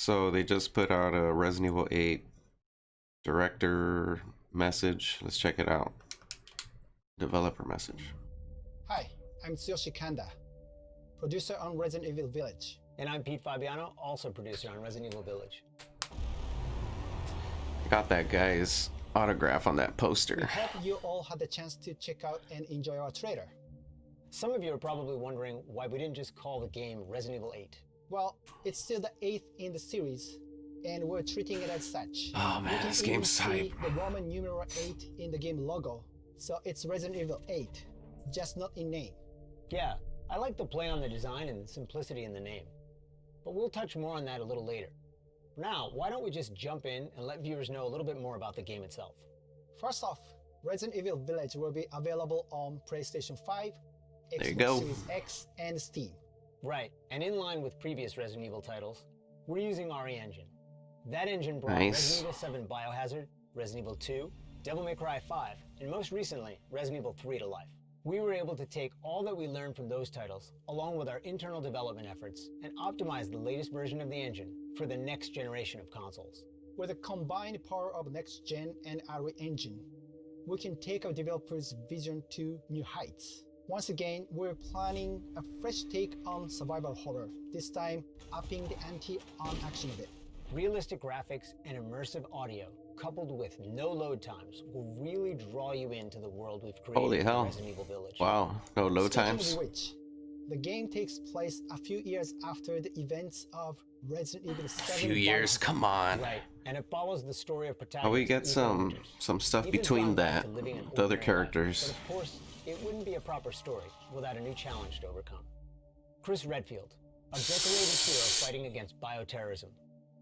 So they just put out a Resident Evil 8 director message. Let's check it out. Developer message. Hi, I'm Tsuyoshi Kanda, producer on Resident Evil Village. And I'm Pete Fabiano, also producer on Resident Evil Village. Got that guy's autograph on that We poster. hope you all had the chance to check out and enjoy our trailer. Some of you are probably wondering why we didn't just call the game Resident Evil 8. Well, it's still the 8th in the series, and we're treating it as such. Oh You man, can this even game's see hype. the Roman numeral 8 in the game logo, so it's Resident Evil 8, just not in name. Yeah, I like the play on the design and the simplicity in the name. But we'll touch more on that a little later. For now, why don't we just jump in and let viewers know a little bit more about the game itself. First off, Resident Evil Village will be available on PlayStation 5, There you Xbox go. Series X, and Steam. Right, and in line with previous Resident Evil titles, we're using RE Engine. That engine brought Nice. Resident Evil 7 Biohazard, Resident Evil 2, Devil May Cry 5, and most recently, Resident Evil 3 to life. We were able to take all that we learned from those titles, along with our internal development efforts, and optimize the latest version of the engine for the next generation of consoles. With the combined power of Next Gen and RE Engine, we can take our developers' vision to new heights. Once again, we're planning a fresh take on survival horror, this time upping the ante on action a bit. Realistic graphics and immersive audio, coupled with no load times, will really draw you into the world we've created Holy in hell. Resident Evil Village. Wow, no load Speaking times. of which, the game takes place a few years after the events of Resident Evil 7. A few years, Biohazard. come on. Right, and it follows the story of protagonist. How we get Ethan Winters. some stuff Ethan's between gone back that, to living an the other ordinary life, characters. But of course, it wouldn't be a proper story without a new challenge to overcome. Chris Redfield, a decorated hero fighting against bioterrorism,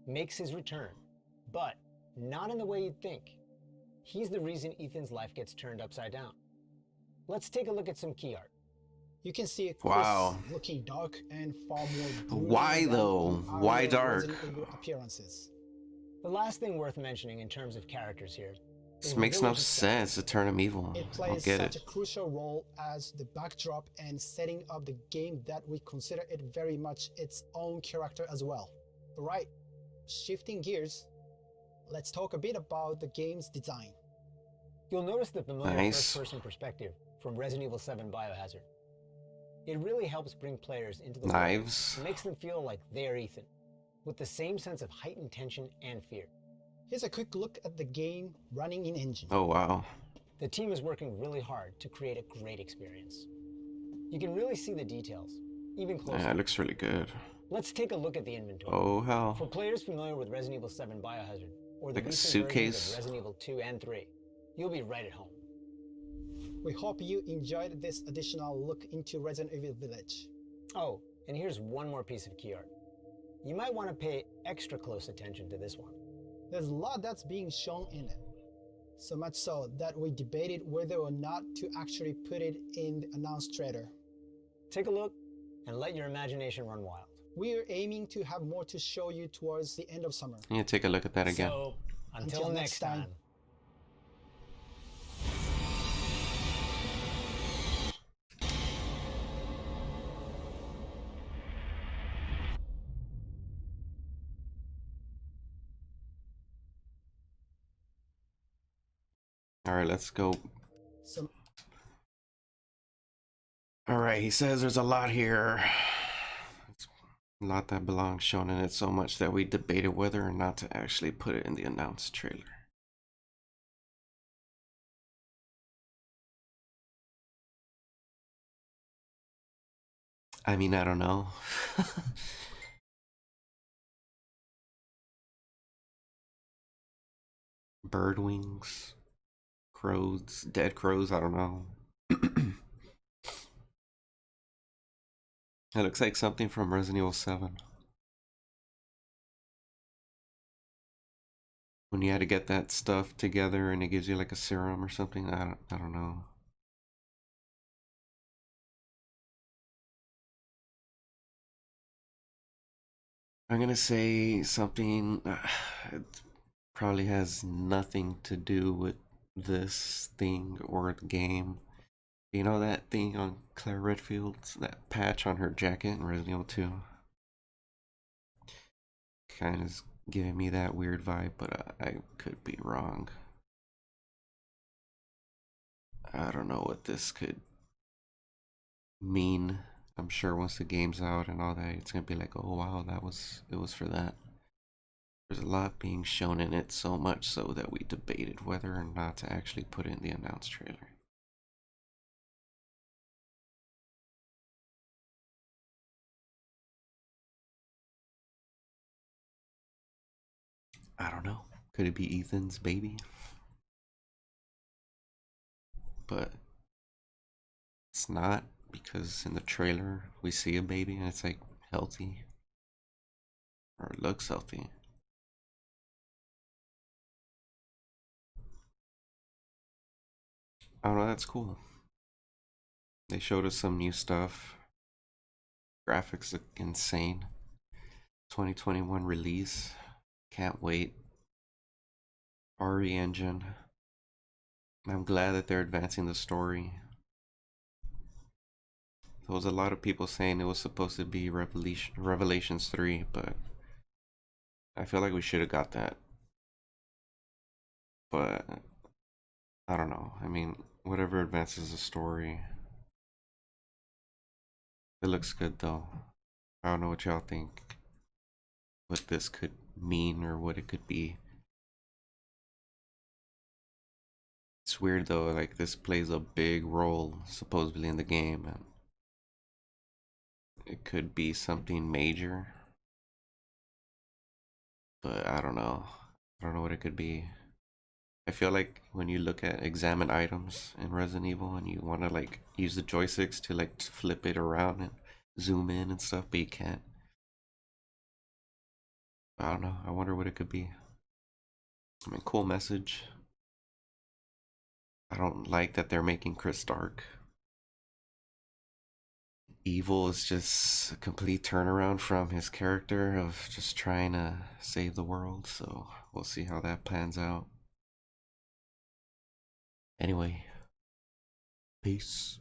makes his return, but not in the way you'd think. He's the reason Ethan's life gets turned upside down. Let's take a look at some key art. You can see Chris Wow. looking dark and far more brooding Why than though? in Why earlier dark? Resident Evil appearances. The last thing worth mentioning in terms of characters here This is makes the no village itself. sense to turn him evil. It I plays don't get such it. a crucial role as the backdrop and setting of the game that we consider it very much its own character as well. Alright, shifting gears, let's talk a bit about the game's design. You'll notice the familiar Nice. first-person perspective from Resident Evil 7 Biohazard. It really helps bring players into the Knives. world and makes them feel like they're Ethan, with the same sense of heightened tension and fear. Here's a quick look at the game running in engine. Oh wow. The team is working really hard to create a great experience. You can really see the details, even closer. Yeah, it looks really good. Let's take a look at the inventory. Oh For hell. players familiar with Resident Evil 7 Biohazard, or the Like a recent versions suitcase. of Resident Evil 2 and 3, you'll be right at home. We hope you enjoyed this additional look into Resident Evil Village. Oh, and here's one more piece of key art. You might want to pay extra close attention to this one. There's a lot that's being shown in it. So much so that we debated whether or not to actually put it in the announced trailer. Take a look and let your imagination run wild. We're aiming to have more to show you towards the end of summer. Yeah, take a look at that again. So, until Until next next time. time. Alright, let's go. So Alright, he says there's a lot here. It's a lot that belongs shown in it, so much that we debated whether or not to actually put it in the announced trailer. I mean, I don't know. Bird wings, crows, dead crows, I don't know. It looks like something from Resident Evil 7. When you had to get that stuff together and it gives you like a serum or something, I don't know. I'm gonna say something. It probably has nothing to do with this thing or the game. You know that thing on Claire Redfield's, that patch on her jacket in Resident Evil 2? kind of giving me that weird vibe, but I could be wrong. I don't know what this could mean. I'm sure once the game's out and all that, it's gonna be like, oh wow, it was for that. There's a lot being shown in it, so much so that we debated whether or not to actually put in the announced trailer. I don't know. Could it be Ethan's baby? But it's not, because in the trailer we see a baby and it's like healthy, or it looks healthy. I don't know, that's cool. They showed us some new stuff. Graphics look insane. 2021 release. Can't wait. RE engine. I'm glad that they're advancing the story. There was a lot of people saying it was supposed to be Revelations 3, but I feel like we should have got that. But I don't know. I mean, whatever advances the story. It looks good though. I don't know what y'all think. What this could mean or what it could be. It's weird though, like this plays a big role supposedly in the game, and it could be something major. But I don't know. I don't know what it could be. I feel like when you look at examine items in Resident Evil and you want to like use the joysticks to like flip it around and zoom in and stuff, but you can't. I don't know. I wonder what it could be. I mean, cool message. I don't like that they're making Chris dark. Evil is just a complete turnaround from his character of just trying to save the world, so we'll see how that pans out. Anyway, peace.